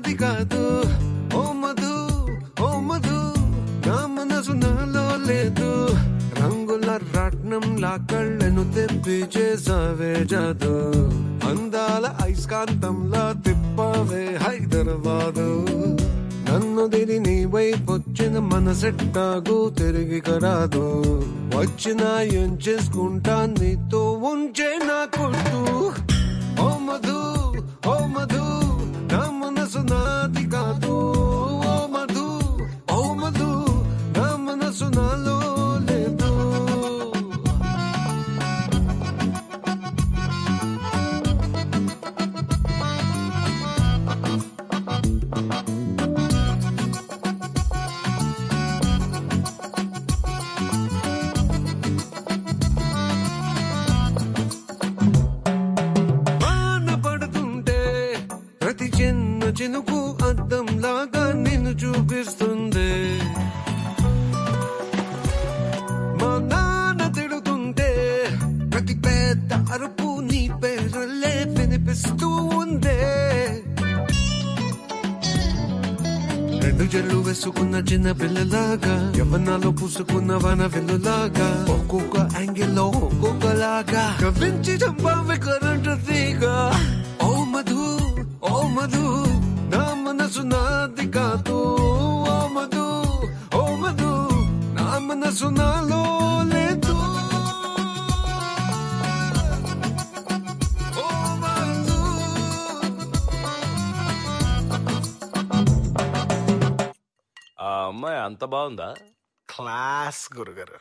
నాది కాదు. ఓ మధు ఓ మధు నా మనసు నాలో లేదు. రంగుల రాట్నంలా కళ్ళను తెప్పి చేసావే జాదు. అందాల ఐస్కాంతంలా తిప్పవే హైదరాబాదు. నన్ను దిని నీ వైపొచ్చిన మనసెట్టాగు తిరిగి కరాదు. వచ్చినా ఏం చేసుకుంటా నీతో ఉంచే నా కొట్టు. ఓ మధు ఓ మధు నా మనసు నాది కాదు. ఓ మధు ఓ మధు నా మనసు నాలో లేదు. ప్రతి చిన్న చినుకు అద్దం లాగా నిన్ను చూపిస్తుంది. మా నాన్న తిడుతుంటే ప్రతి పెద్ద అరుపు నీ పేరులే వినిపిస్తూ ఉందే. రెండు జల్లు వేసుకున్న చిన్న పిల్లలాగా యవ్వనాలో పూసుకున్న వన వెల్లులాగా ఒక్కొక్క యాంగిల్లో ఒక్కొక్కలాగా కవించి చంపావే కరెంటు తీగా. ఓ మధు ఓ మధు నా మనసు నాది కాదు. ఓ మధు ఓ మధు నా మనసు నాలో లేదు. ఓ మధు. ఆ అమ్మాయి అంత బాగుందా? క్లాస్ గురుగారు.